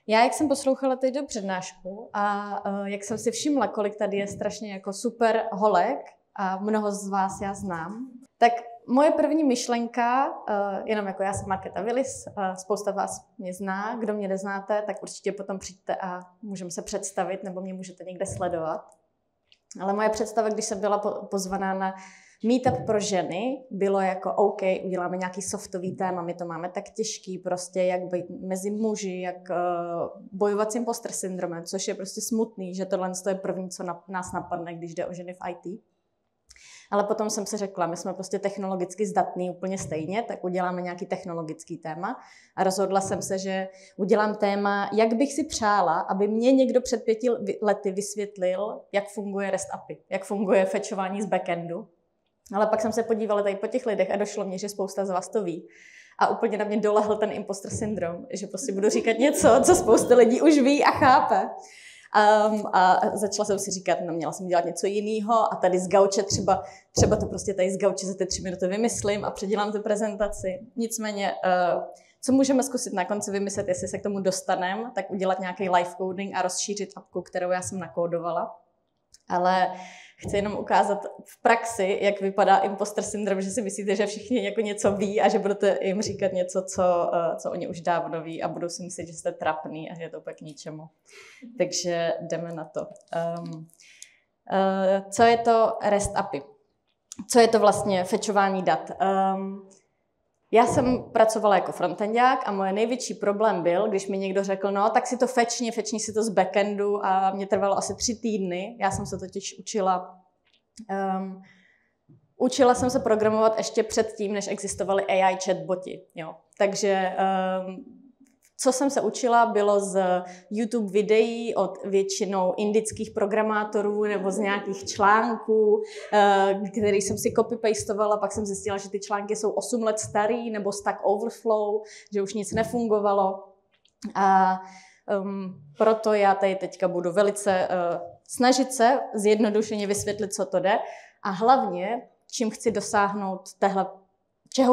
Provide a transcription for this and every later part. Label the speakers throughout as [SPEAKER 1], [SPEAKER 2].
[SPEAKER 1] Já, jak jsem poslouchala teď do přednášku a jak jsem si všimla, kolik tady je strašně jako super holek a mnoho z vás já znám, tak moje první myšlenka, jenom jako já jsem Markéta Willis, spousta vás mě zná, kdo mě neznáte, tak určitě potom přijďte a můžeme se představit, nebo mě můžete někde sledovat. Ale moje představa, když jsem byla pozvaná na meetup pro ženy, bylo jako OK, uděláme nějaký softový téma, my to máme tak těžký, prostě jak být mezi muži, jak bojovat s imposter syndromem, což je prostě smutný, že tohle je první, co nás napadne, když jde o ženy v IT. Ale potom jsem si řekla, my jsme prostě technologicky zdatní úplně stejně, tak uděláme nějaký technologický téma. A rozhodla jsem se, že udělám téma, jak bych si přála, aby mě někdo před 5 lety vysvětlil, jak funguje REST API, jak funguje fetchování z backendu. Ale pak jsem se podívala tady po těch lidech a došlo mě, že spousta z vás to ví. A úplně na mě dolehl ten imposter syndrom, že prostě budu říkat něco, co spousta lidí už ví a chápe. A začala jsem si říkat, no měla jsem dělat něco jiného a tady z gauče třeba to prostě tady z gauče za ty 3 minuty vymyslím a předělám tu prezentaci. Nicméně, co můžeme zkusit na konci vymyslet, jestli se k tomu dostaneme, tak udělat nějaký live coding a rozšířit apku, kterou já jsem nakódovala. Ale chci jenom ukázat v praxi, jak vypadá imposter syndrom, že si myslíte, že všichni jako něco ví a že budete jim říkat něco, co oni už dávno ví a budou si myslet, že jste trapný a že je to úplně k ničemu. Takže jdeme na to. Co je to REST API? Co je to vlastně fetchování dat? Já jsem pracovala jako frontendák a moje největší problém byl, když mi někdo řekl, no tak si to fetchni si to z backendu a mě trvalo asi 3 týdny. Já jsem se totiž učila jsem se programovat ještě předtím, než existovaly AI chatboti. Jo. Takže co jsem se učila, bylo z YouTube videí od většinou indických programátorů nebo z nějakých článků, který jsem si copy-pastovala, pak jsem zjistila, že ty články jsou 8 let starý, nebo Stack Overflow, že už nic nefungovalo. A proto já tady teďka budu velice snažit se zjednodušeně vysvětlit, co to jde. A hlavně, čeho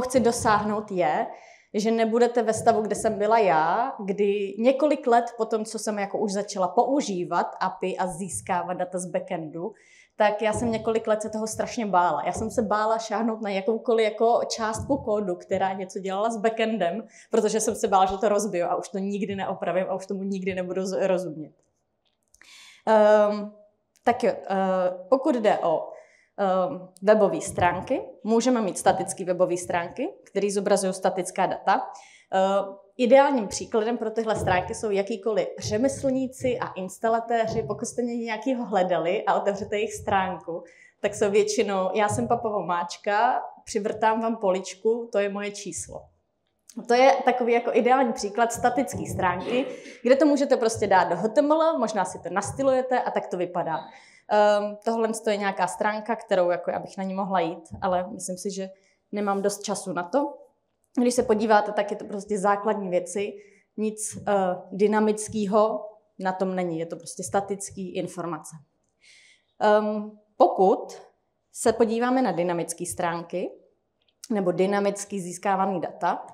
[SPEAKER 1] chci dosáhnout je, že nebudete ve stavu, kde jsem byla já, kdy několik let po tom, co jsem jako už začala používat API a získávat data z backendu, tak já jsem několik let se toho strašně bála. Já jsem se bála šáhnout na jakoukoliv jako částku kódu, která něco dělala s backendem, protože jsem se bála, že to rozbiju a už to nikdy neopravím a už tomu nikdy nebudu rozumět. Tak jo, pokud jde o webové stránky. Můžeme mít statické webové stránky, které zobrazují statická data. Ideálním příkladem pro tyhle stránky jsou jakýkoliv řemeslníci a instalatéři. Pokud jste mě nějakýho hledali a otevřete jejich stránku, tak jsou většinou, já jsem Papa Vomáčka, přivrtám vám poličku, to je moje číslo. To je takový jako ideální příklad statické stránky, kde to můžete prostě dát do HTML, možná si to nastylujete a tak to vypadá. Tohle je nějaká stránka, kterou jako já bych na ní mohla jít, ale myslím si, že nemám dost času na to. Když se podíváte, tak je to prostě základní věci, nic dynamického na tom není, je to prostě statický informace. Pokud se podíváme na dynamické stránky nebo dynamicky získávaný data,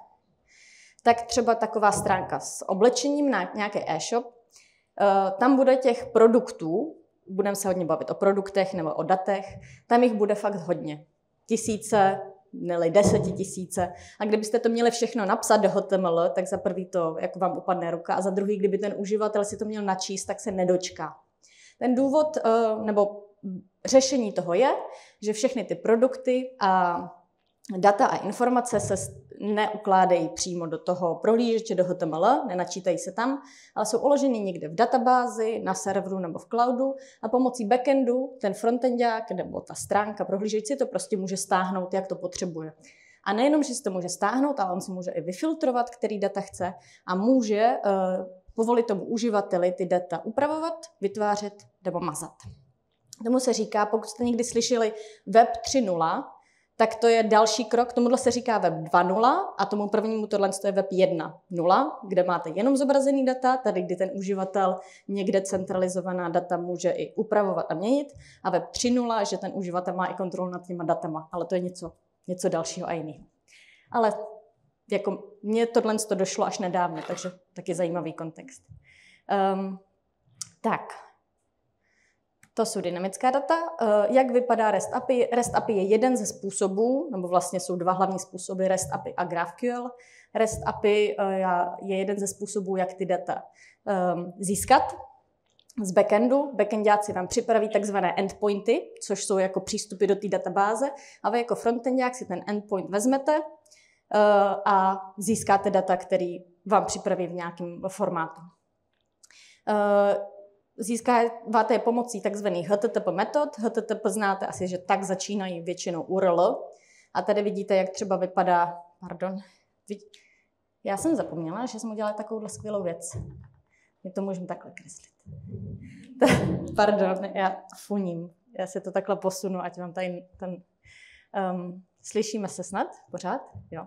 [SPEAKER 1] tak třeba taková stránka s oblečením na nějaký e-shop, tam bude těch produktů, budeme se hodně bavit o produktech nebo o datech, tam jich bude fakt hodně. Tisíce, ne 10 000. A kdybyste to měli všechno napsat do HTML, tak za prvý to jako vám upadne ruka a za druhý, kdyby ten uživatel si to měl načíst, tak se nedočká. Ten důvod nebo řešení toho je, že všechny ty produkty a data a informace se neukládají přímo do toho prohlížeče, do HTML, nenačítají se tam, ale jsou uloženy někde v databázi, na serveru nebo v cloudu a pomocí backendu ten frontendák nebo ta stránka prohlížeč si to prostě může stáhnout, jak to potřebuje. A nejenom, že si to může stáhnout, ale on si může i vyfiltrovat, který data chce a může povolit tomu uživateli ty data upravovat, vytvářet nebo mazat. Tomu se říká, pokud jste někdy slyšeli Web 3.0, tak to je další krok. Tomuhle se říká Web 2.0 a tomu prvnímu tohle je Web 1.0, kde máte jenom zobrazený data, tady kdy ten uživatel někde centralizovaná data může i upravovat a měnit. A Web 3.0, že ten uživatel má i kontrolu nad těma datama, ale to je něco dalšího a jiného. Ale jako mně tohle došlo až nedávno, takže taky zajímavý kontext. Tak, to jsou dynamická data. Jak vypadá REST API? REST API je jeden ze způsobů, nebo vlastně jsou dva hlavní způsoby, REST API a GraphQL. REST API je jeden ze způsobů, jak ty data získat z backendu. Backendáci vám připraví takzvané endpointy, což jsou jako přístupy do té databáze, a vy jako frontendák si ten endpoint vezmete a získáte data, který vám připraví v nějakém formátu. Získáváte je pomocí takzvaných HTTP metod. HTTP znáte asi, že tak začínají většinou URL. A tady vidíte, jak třeba vypadá, já jsem zapomněla, že jsem udělala takovouhle skvělou věc. My to můžeme takhle kreslit. Pardon, já funím. Já se to takhle posunu, ať mám tady ten... slyšíme se snad? Pořád? Jo.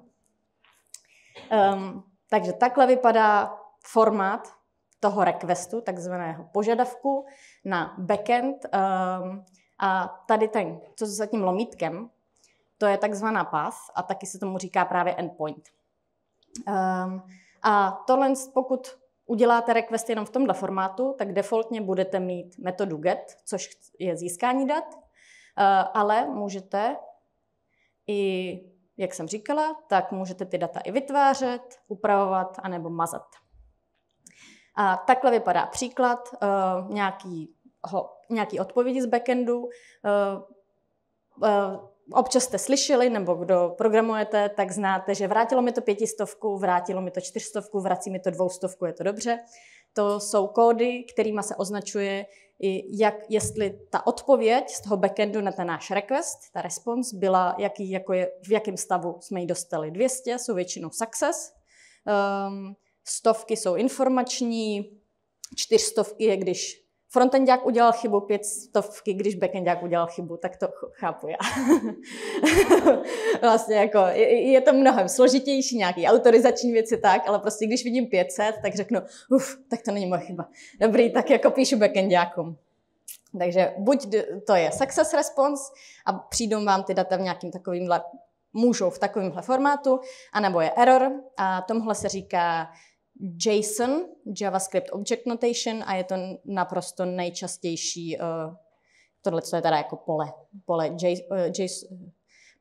[SPEAKER 1] Takže takhle vypadá formát toho requestu, takzvaného požadavku na backend. A tady ten, co za tím lomítkem, to je takzvaná path a taky se tomu říká právě endpoint. A tohle, pokud uděláte request jenom v tomhle formátu, tak defaultně budete mít metodu get, což je získání dat, ale můžete i, jak jsem říkala, tak můžete ty data i vytvářet, upravovat anebo mazat. A takhle vypadá příklad nějaký odpovědi z backendu. Občas jste slyšeli, nebo kdo programujete, tak znáte, že vrátilo mi to 500, vrátilo mi to 400, vrací mi to 200, je to dobře. To jsou kódy, kterými se označuje, jestli ta odpověď z toho backendu na ten náš request, ta response, byla, v jakém stavu jsme ji dostali. 200 jsou většinou success, 100 jsou informační, 400 je, když frontendák udělal chybu, 500, když backendák udělal chybu, tak to chápu já. Vlastně jako je to mnohem složitější, nějaký autorizační věci tak, ale prostě když vidím 500, tak řeknu, tak to není moje chyba. Dobrý, tak jako píšu backendákům. Takže buď to je success response a přijdou vám ty data v nějakým takovýmhle, můžou v takovémhle formátu, anebo je error a tomhle se říká JSON, JavaScript Object Notation, a je to naprosto nejčastější, tohle je teda jako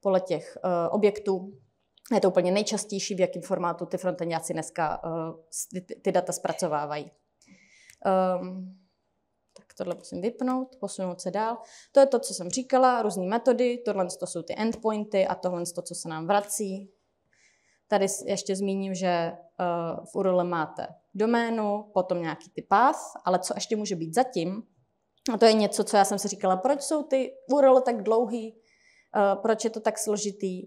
[SPEAKER 1] pole těch objektů. Je to úplně nejčastější, v jakém formátu ty frontendáci dneska ty data zpracovávají. Tak tohle musím vypnout, posunout se dál. To je to, co jsem říkala, různé metody, tohle to jsou ty endpointy a tohle to, co se nám vrací. Tady ještě zmíním, že v URL máte doménu, potom nějaký ty path, ale co ještě může být zatím, a to je něco, co já jsem si říkala, proč jsou ty URL tak dlouhý, proč je to tak složitý,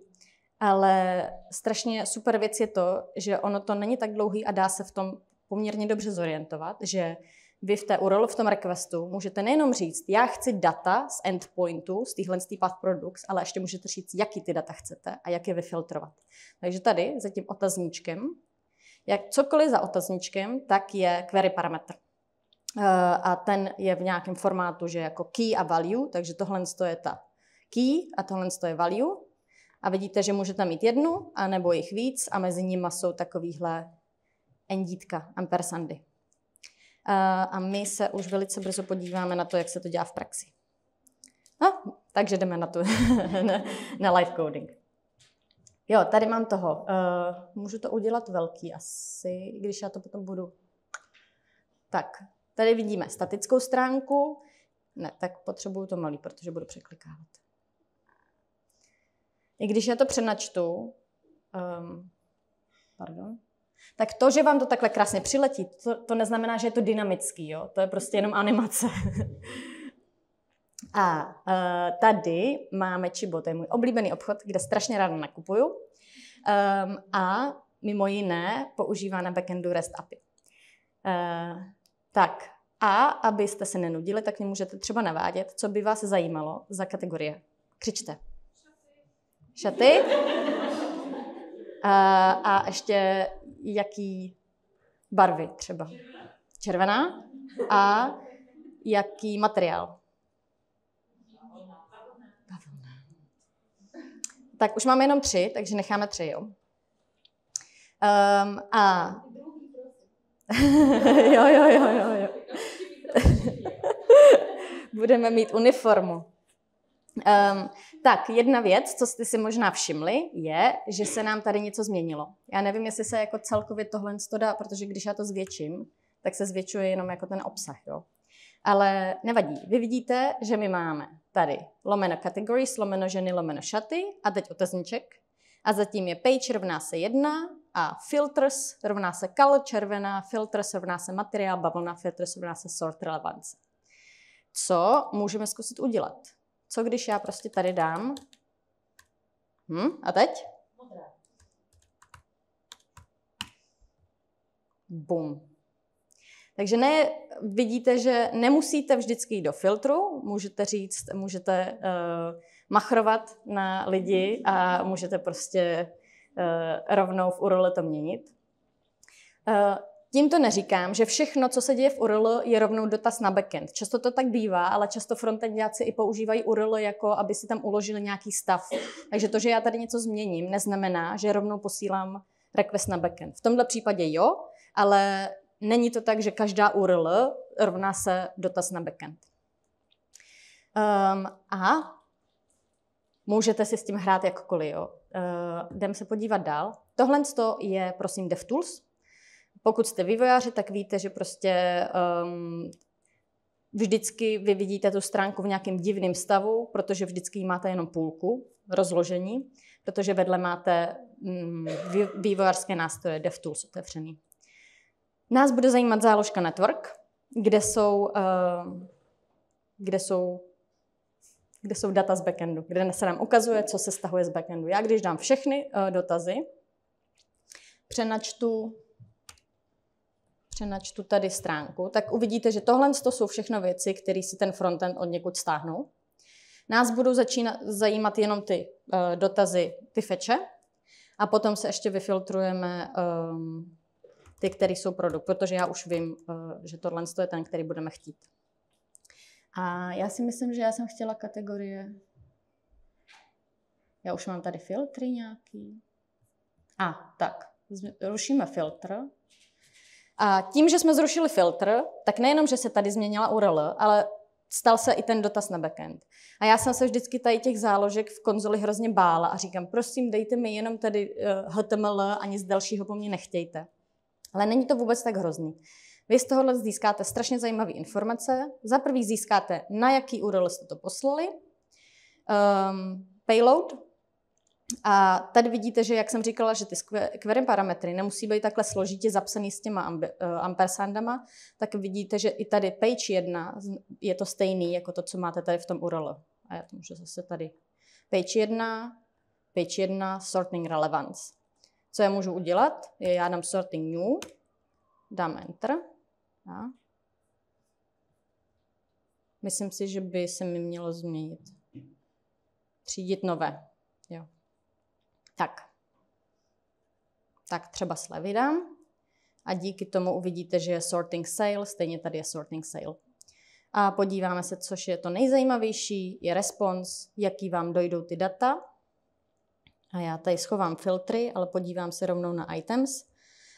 [SPEAKER 1] ale strašně super věc je to, že ono to není tak dlouhý a dá se v tom poměrně dobře zorientovat, že vy v té URL, v tom requestu, můžete nejenom říct, já chci data z endpointu, z téhle path products, ale ještě můžete říct, jaký ty data chcete a jak je vyfiltrovat. Takže tady za tím otazníčkem, jak cokoliv za otazníčkem, tak je query parametr. A ten je v nějakém formátu, že jako key a value, takže tohle je ta key a tohle je value. A vidíte, že můžete mít jednu, anebo jich víc a mezi nimi jsou takovýhle endítka, ampersandy. A my se už velice brzo podíváme na to, jak se to dělá v praxi. Takže jdeme na live coding. Jo, tady mám toho. Můžu to udělat velký asi, když já to potom budu... Tak, tady vidíme statickou stránku. Ne, tak potřebuju to malý, protože budu překlikávat. I když já to přenačtu, tak to, že vám to takhle krásně přiletí, to neznamená, že je to dynamický, jo? To je prostě jenom animace. A tady máme Chibo, to je můj oblíbený obchod, kde strašně ráda nakupuju. A mimo jiné používá na backendu REST API. Tak, a abyste se nenudili, tak mě můžete třeba navádět, co by vás zajímalo za kategorie. Křičte. Šaty. A ještě jaký barvy třeba? Červená. A jaký materiál? Tak už máme jenom 3, takže necháme 3, jo. A jo. Budeme mít uniformu. Tak, jedna věc, co jste si možná všimli, je, že se nám tady něco změnilo. Já nevím, jestli se jako celkově tohle dá, protože když já to zvětším, tak se zvětšuje jenom jako ten obsah, jo. Ale nevadí. Vy vidíte, že my máme tady lomeno categories, lomeno ženy, lomeno šaty a teď otazníček. A zatím je page rovná se 1 a filters rovná se color červená, filters rovná se materiál, bavlna, filters rovná se sort relevance. Co můžeme zkusit udělat? Co když já prostě tady dám? A teď? Bum. Takže vidíte, že nemusíte vždycky jít do filtru, můžete machrovat na lidi a můžete prostě rovnou v URL to měnit. Tímto neříkám, že všechno, co se děje v URL, je rovnou dotaz na backend. Často to tak bývá, ale často frontendáci i používají URL, jako aby si tam uložili nějaký stav. Takže to, že já tady něco změním, neznamená, že rovnou posílám request na backend. V tomhle případě jo, ale není to tak, že každá URL rovná se dotaz na backend. A můžete si s tím hrát jakkoliv. Jo. Jdeme se podívat dál. Tohle je, prosím, DevTools. Pokud jste vývojáři, tak víte, že prostě vždycky vy vidíte tu stránku v nějakém divném stavu, protože vždycky máte jenom půlku rozložení, protože vedle máte vývojářské nástroje DevTools otevřený. Nás bude zajímat záložka Network, kde jsou data z backendu, kde se nám ukazuje, co se stahuje z backendu. Já když dám všechny dotazy, přenačtu tady stránku, tak uvidíte, že tohle jsou všechno věci, které si ten frontend od někud stáhnou. Nás budou zajímat jenom ty dotazy, ty fetche, a potom se ještě vyfiltrujeme ty, které jsou produkt, protože já už vím, že tohle je ten, který budeme chtít. A já si myslím, že já jsem chtěla kategorie. Já už mám tady filtry nějaký. Tak, rušíme filtr. A tím, že jsme zrušili filtr, tak nejenom, že se tady změnila URL, ale stal se i ten dotaz na backend. A já jsem se vždycky tady těch záložek v konzoli hrozně bála a říkám, prosím, dejte mi jenom tady HTML a nic dalšího po mně nechtějte. Ale není to vůbec tak hrozný. Vy z tohohle získáte strašně zajímavé informace. Za prvý získáte, na jaký URL jste to poslali, payload. A tady vidíte, že jak jsem říkala, že ty query parametry nemusí být takhle složitě zapsaný s těma ampersandama, tak vidíte, že i tady page 1 je to stejný jako to, co máte tady v tom URL. A já to můžu zase tady. Page 1, sorting relevance. Co já můžu udělat, je já dám sorting new, dám enter. A myslím si, že by se mi mělo změnit. Třídit nové. Jo. Tak třeba slevy dám a díky tomu uvidíte, že je sorting sale, stejně tady je sorting sale. A podíváme se, což je to nejzajímavější, je response, jaký vám dojdou ty data. A já tady schovám filtry, ale podívám se rovnou na items.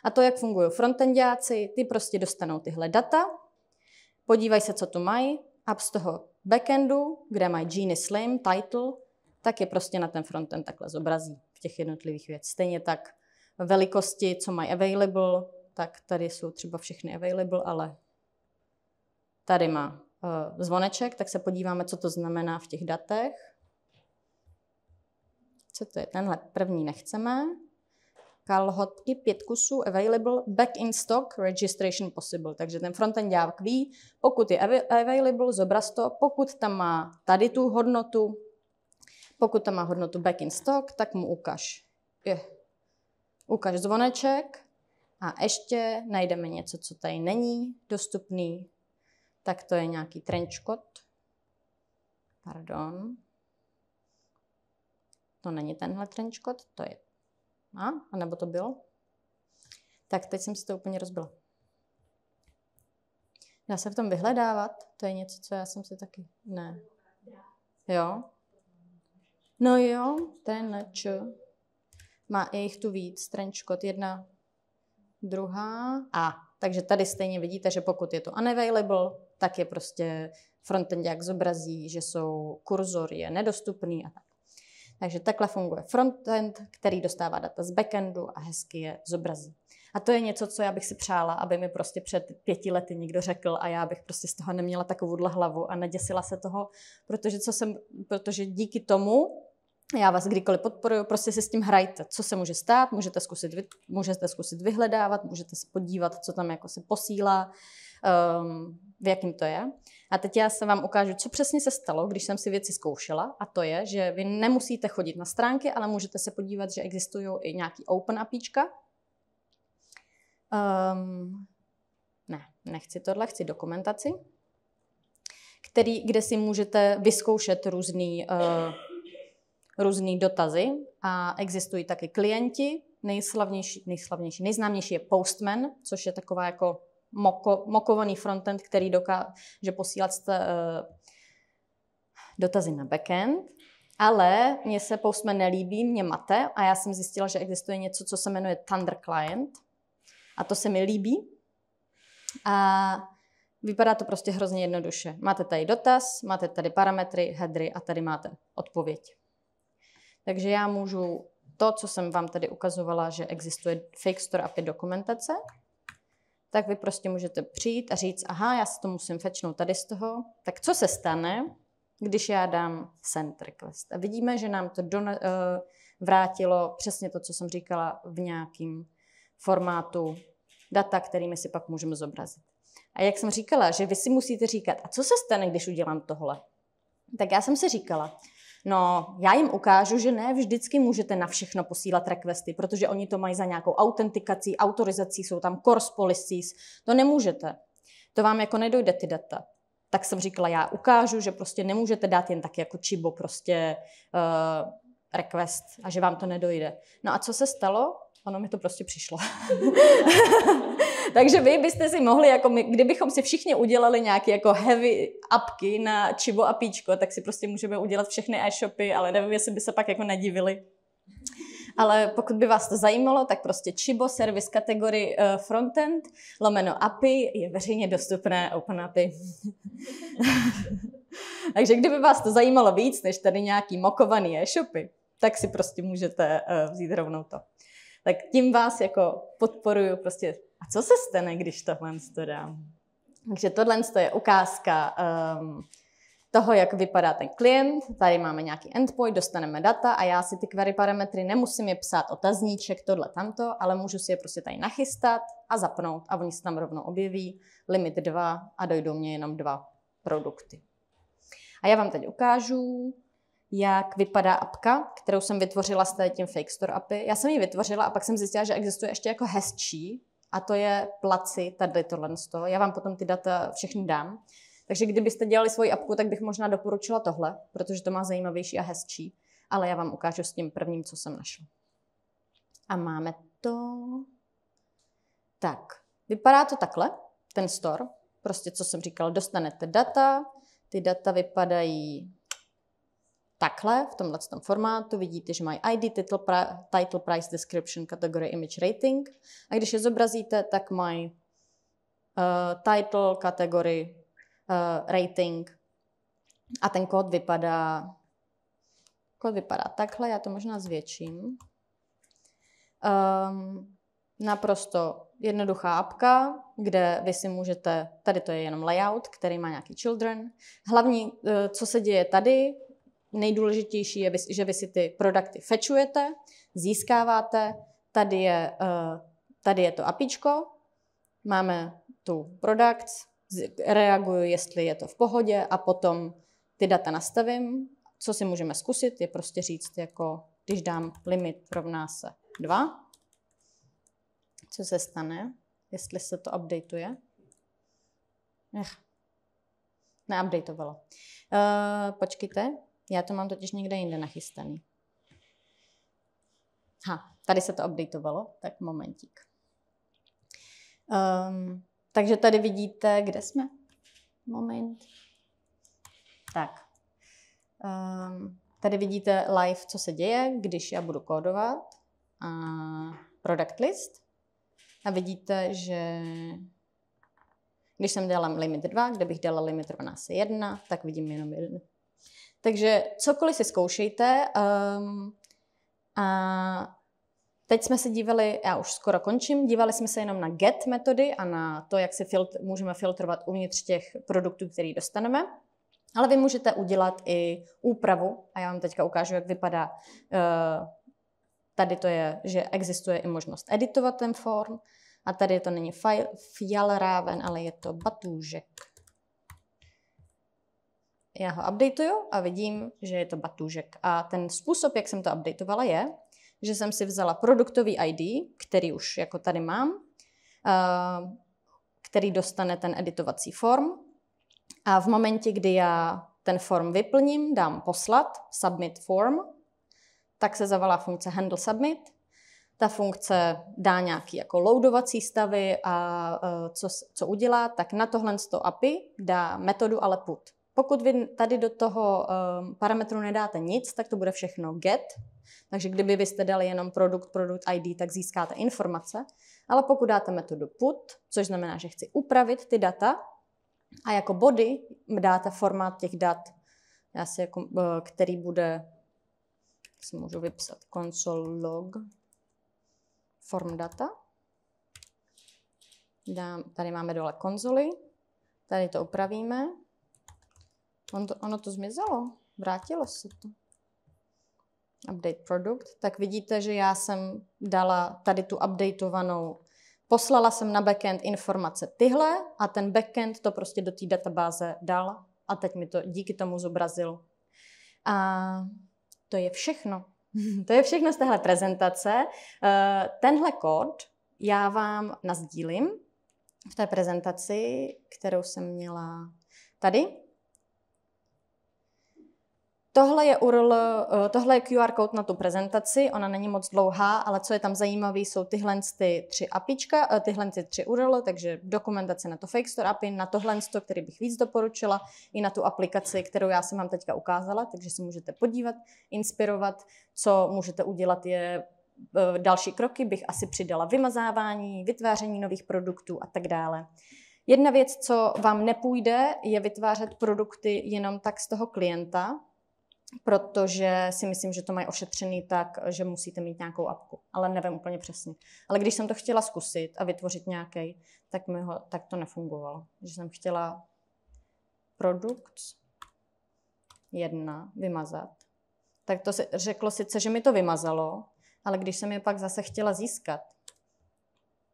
[SPEAKER 1] A to, jak fungují frontendáci, ty prostě dostanou tyhle data, podívají se, co tu mají, a z toho backendu, kde mají Genie Slim, title, tak je prostě na ten frontend takhle zobrazí v těch jednotlivých věcech. Stejně tak velikosti, co mají available, tak tady jsou třeba všechny available, ale tady má zvoneček, tak se podíváme, co to znamená v těch datech. Co to je? Tenhle první nechceme. Kalhotky 5 kusů available, back in stock, registration possible. Takže ten frontendák ví, pokud je available, zobraz to, pokud tam má tady tu hodnotu, pokud tam má hodnotu back in stock, tak mu ukaž zvoneček a ještě najdeme něco, co tady není dostupný, tak to je nějaký trenchcoat. Pardon. To není tenhle trenchcoat, to je. A nebo to bylo? Tak teď jsem si to úplně rozbila. Dá se v tom vyhledávat? To je něco, co já jsem si taky... Ne. Jo? No jo, tenhle č. je jich tu víc, strange code 1, 2. Takže tady stejně vidíte, že pokud je to unavailable, tak je prostě frontend jak zobrazí, že kurzor je nedostupný a tak. Takže takhle funguje frontend, který dostává data z backendu a hezky je zobrazí. A to je něco, co já bych si přála, aby mi prostě před 5 lety někdo řekl a já bych prostě z toho neměla takovouhle hlavu a neděsila se toho, protože díky tomu já vás kdykoliv podporuji, prostě si s tím hrajte. Co se může stát, můžete zkusit vyhledávat, můžete se podívat, co tam jako se posílá, v jakým to je. A teď já se vám ukážu, co přesně se stalo, když jsem si věci zkoušela, a to je, že vy nemusíte chodit na stránky, ale můžete se podívat, že existují i nějaký open APIčka. Nechci tohle, chci dokumentaci, kde si můžete vyzkoušet různý dotazy a existují taky klienti. Nejznámější je Postman, což je taková jako mokovaný frontend, který dokáže posílat dotazy na backend. Ale mně se Postman nelíbí, mě mate a já jsem zjistila, že existuje něco, co se jmenuje Thunder Client a to se mi líbí. A vypadá to prostě hrozně jednoduše. Máte tady dotaz, máte tady parametry, headery a tady máte odpověď. Takže já můžu to, co jsem vám tady ukazovala, že existuje Fake Store API dokumentace, tak vy prostě můžete přijít a říct, aha, já si to musím fetchnout tady z toho. Tak co se stane, když já dám send request? A vidíme, že nám to vrátilo přesně to, co jsem říkala v nějakém formátu data, kterými si pak můžeme zobrazit. A jak jsem říkala, že vy si musíte říkat, a co se stane, když udělám tohle? Tak já jsem si říkala, no, já jim ukážu, že ne vždycky můžete na všechno posílat requesty, protože oni to mají za nějakou autentikací, autorizací, jsou tam course policies, to nemůžete. To vám jako nedojde ty data. Tak jsem říkala, já ukážu, že prostě nemůžete dát jen tak jako čibo prostě request a že vám to nedojde. No a co se stalo? Ono mi to prostě přišlo. Takže vy byste si mohli, jako my, kdybychom si všichni udělali nějaké jako heavy apky na Chibo a Píčko, tak si prostě můžeme udělat všechny e-shopy, ale nevím, jestli by se pak jako nedivili. Ale pokud by vás to zajímalo, tak prostě Chibo service kategorii frontend lomeno API je veřejně dostupné Open API. Takže kdyby vás to zajímalo víc, než tady nějaký mokovaný e-shopy, tak si prostě můžete vzít rovnou to. Tak tím vás jako podporuju prostě. A co se stane, když tohle to dám? Takže tohle je ukázka toho, jak vypadá ten klient. Tady máme nějaký endpoint, dostaneme data a já si ty query parametry nemusím je psát otazníček, tohle, tamto, ale můžu si je prostě tady nachystat a zapnout a oni se tam rovnou objeví, limit 2 a dojdou mě jenom 2 produkty. A já vám teď ukážu, jak vypadá apka, kterou jsem vytvořila s tím Fake Store API. Já jsem ji vytvořila a pak jsem zjistila, že existuje ještě jako hezčí a to je Placi, tady tohle z toho. Já vám potom ty data všechny dám. Takže kdybyste dělali svoji apku, tak bych možná doporučila tohle, protože to má zajímavější a hezčí. Ale já vám ukážu s tím prvním, co jsem našla. A máme to... Tak, vypadá to takhle, ten store. Prostě, co jsem říkala, dostanete data. Ty data vypadají takhle, v tomhle formátu. Vidíte, že mají ID, title, price, description, category, image, rating. A když je zobrazíte, tak mají title, kategorii, rating a ten kód vypadá takhle, já to možná zvětším. Naprosto jednoduchá apka, kde vy si můžete, tady to je jenom layout, který má nějaký children. Hlavní, co se děje tady, nejdůležitější je, že vy si ty produkty fetchujete, získáváte, tady je to APIčko, máme tu products, reaguju, jestli je to v pohodě a potom ty data nastavím. Co si můžeme zkusit, je prostě říct, jako když dám limit rovná se 2, co se stane, jestli se to updateuje. Neupdateovalo. Počkejte, já to mám totiž někde jinde nachystaný. Tady se to updateovalo, tak momentík. Takže tady vidíte, kde jsme? Moment. Tak. Tady vidíte live, co se děje, když já budu kódovat. product list a vidíte, že když jsem dala limit 2, kde bych dala limit 12.1, tak vidím jenom 1. Takže cokoliv si zkoušejte. A teď jsme se dívali, já už skoro končím, dívali jsme se jenom na get metody a na to, jak si můžeme filtrovat uvnitř těch produktů, který dostaneme. Ale vy můžete udělat i úpravu a já vám teďka ukážu, jak vypadá. Tady to je, že existuje i možnost editovat ten form a tady to není Fjallraven, ale je to Batůžek. Já ho updateuju a vidím, že je to Batůžek. A ten způsob, jak jsem to updateovala, je, že jsem si vzala produktový ID, který už jako tady mám, který dostane ten editovací form. A v momentě, kdy já ten form vyplním, dám poslat, submit form, tak se zavolá funkce handle submit. Ta funkce dá nějaký jako loadovací stavy a co udělá, tak na tohle API dá metodu ale put. Pokud vy tady do toho parametru nedáte nic, tak to bude všechno get. Takže kdyby vy jste dali jenom produkt ID, tak získáte informace. Ale pokud dáte metodu put, což znamená, že chci upravit ty data, a jako body dáte formát těch dat, který bude, si můžu vypsat console log form data. Tady máme dole konzoly, tady to upravíme. Ono to zmizelo, vrátilo se to. Update product. Tak vidíte, že já jsem dala tady tu updateovanou, poslala jsem na backend informace tyhle a ten backend to prostě do té databáze dal a teď mi to díky tomu zobrazil. A to je všechno. To je všechno z téhle prezentace. Tenhle kód já vám nasdílím v té prezentaci, kterou jsem měla tady. Tohle je QR kód na tu prezentaci, ona není moc dlouhá, ale co je tam zajímavé, jsou tyhle tři APIčka, tyhle tři URL, takže dokumentace na to Fakestore API, na tohle, který bych víc doporučila, i na tu aplikaci, kterou já jsem vám teďka ukázala, takže si můžete podívat, inspirovat, co můžete udělat je další kroky, bych asi přidala vymazávání, vytváření nových produktů a tak dále. Jedna věc, co vám nepůjde, je vytvářet produkty jenom tak z toho klienta, protože si myslím, že to mají ošetřený tak, že musíte mít nějakou apku, ale nevím úplně přesně. Ale když jsem to chtěla zkusit a vytvořit nějaký, tak to nefungovalo. Že jsem chtěla produkt 1 vymazat, tak to řeklo sice, že mi to vymazalo, ale když jsem je pak zase chtěla získat,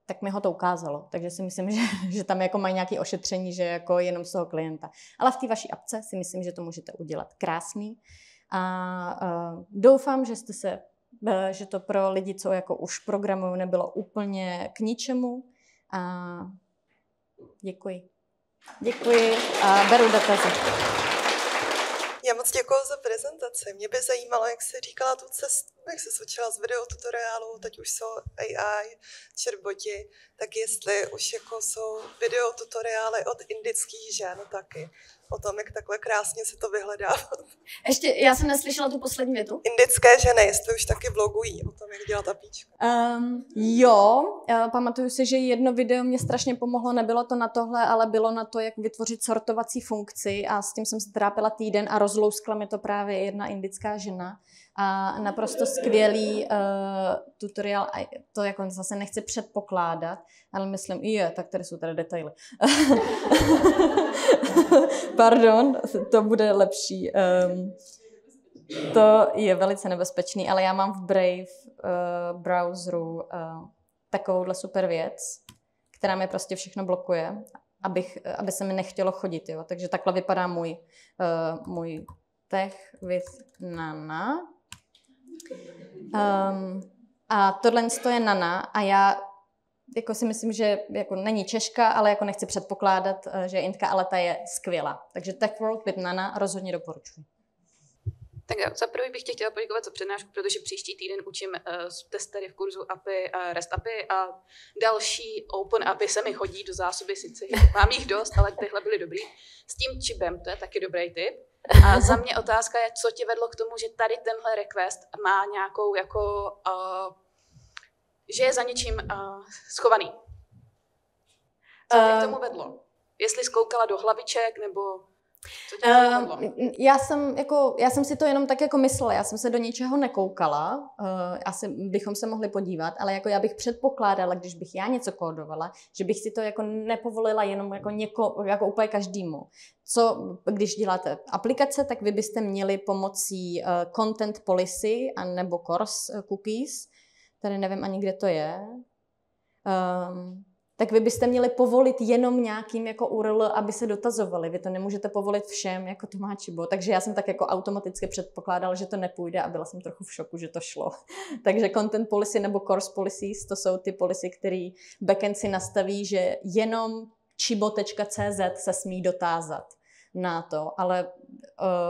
[SPEAKER 1] tak mi ho to ukázalo. Takže si myslím, že tam jako mají nějaké ošetření, že jako jenom z toho klienta. Ale v té vaší apce si myslím, že to můžete udělat krásný. A doufám, že to pro lidi, co jako už programují, nebylo úplně k ničemu. A děkuji. Děkuji a beru dotazy.
[SPEAKER 2] Já moc děkuji za prezentaci. Mě by zajímalo, jak jsi říkala tu cestu, jak jsi učila z videotutoriálu, teď už jsou AI, chatboti, tak jestli už jako jsou videotutoriály od indických žen taky. O tom, jak takhle krásně se to vyhledává.
[SPEAKER 1] Ještě, já jsem neslyšela tu poslední větu.
[SPEAKER 2] Indické ženy, jestli už taky vlogují o tom, jak dělat apíčka.
[SPEAKER 1] Pamatuju si, že jedno video mě strašně pomohlo, nebylo to na tohle, ale bylo na to, jak vytvořit sortovací funkci a s tím jsem se trápila týden a rozlouskla mi to právě jedna indická žena. A naprosto skvělý tutoriál, a to jako zase nechci předpokládat, ale myslím, tak tady jsou tady detaily. Pardon, to bude lepší. To je velice nebezpečný, ale já mám v Brave browseru takovouhle super věc, která mi prostě všechno blokuje, aby se mi nechtělo chodit. Jo? Takže takhle vypadá můj Tech with Nana. A tohle je Nana a já jako si myslím, že jako není Češka, ale jako nechci předpokládat, že je Indka, ale ta je skvělá. Takže Tech World with Nana rozhodně doporučuji.
[SPEAKER 3] Tak jo, za prvý bych tě chtěla poděkovat za přednášku, protože příští týden učím testery v kurzu API a REST API a další Open API se mi hodí do zásoby, sice mám jich dost, ale tyhle byly dobrý. S tím čipem, to je taky dobrý tip. A za mě otázka je, co tě vedlo k tomu, že tady tenhle request má nějakou jako že je za něčím schovaný. Co tě k tomu vedlo? Jestli zkoukala do hlaviček, nebo co tě k tomu vedlo?
[SPEAKER 1] Já jsem si to jenom tak jako myslela, já jsem se do ničeho nekoukala, asi bychom se mohli podívat, ale jako já bych předpokládala, když bych já něco kódovala, že bych si to jako nepovolila jenom jako úplně každému. Když děláte aplikace, tak vy byste měli pomocí content policy a nebo course cookies, tady nevím ani, kde to je, tak vy byste měli povolit jenom nějakým jako URL, aby se dotazovali. Vy to nemůžete povolit všem, jako to má Chibo. Takže já jsem tak jako automaticky předpokládala, že to nepůjde a byla jsem trochu v šoku, že to šlo. Takže content policy nebo course policies, to jsou ty policy, které backend si nastaví, že jenom chibo.cz se smí dotázat na to, ale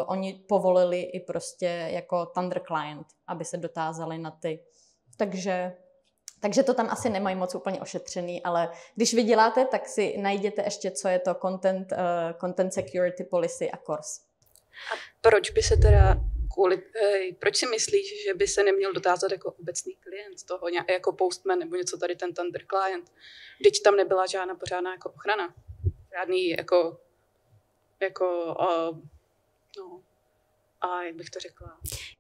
[SPEAKER 1] oni povolili i prostě jako Thunder Client, aby se dotázali na ty. Takže to tam asi nemají moc úplně ošetřený, ale když vy děláte, tak si najděte ještě, co je to content security policy a course.
[SPEAKER 3] A proč by se teda proč si myslíš, že by se neměl dotázat jako obecný klient z toho, jako Postman nebo něco tady ten Thunder Client? Vždyť tam nebyla žádná pořádná jako ochrana. Žádný a jak bych to řekla?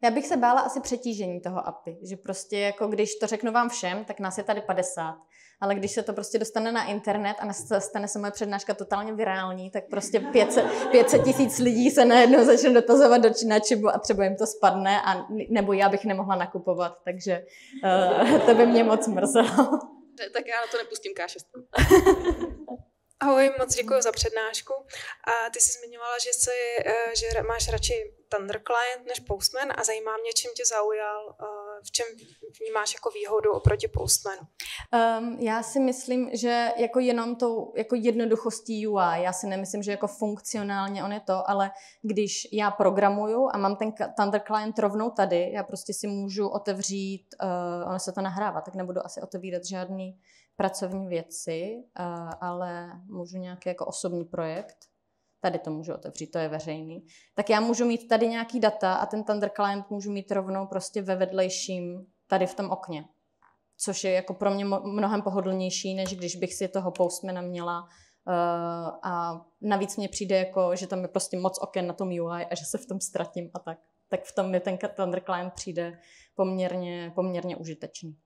[SPEAKER 1] Já bych se bála asi přetížení toho API, že prostě jako když to řeknu vám všem, tak nás je tady 50, ale když se to prostě dostane na internet a stane se moje přednáška totálně virální, tak prostě 500 tisíc lidí se najednou začne dotazovat na Chibo a třeba jim to spadne, nebo já bych nemohla nakupovat, takže to by mě moc mrzelo.
[SPEAKER 3] Tak já na to nepustím K6.
[SPEAKER 4] Ahoj, moc děkuji za přednášku. A ty jsi zmiňovala, že máš radši Thunder Client než Postman a zajímá mě, čím tě zaujal, v čem vnímáš jako výhodu oproti Postmanu.
[SPEAKER 1] Já si myslím, že jako jenom tou jako jednoduchostí UI, já si nemyslím, že jako funkcionálně on je to, ale když já programuju a mám ten Thunder Client rovnou tady, já prostě si můžu otevřít, ono se to nahrává, tak nebudu asi otevírat žádný pracovní věci, ale můžu nějaký jako osobní projekt, tady to můžu otevřít, to je veřejný, tak já můžu mít tady nějaký data a ten Thunder Client můžu mít rovnou prostě ve vedlejším, tady v tom okně, což je jako pro mě mnohem pohodlnější, než když bych si toho Postmana měla a navíc mně přijde jako, že tam je prostě moc oken na tom UI a že se v tom ztratím a tak v tom mi ten Thunder Client přijde poměrně užitečný.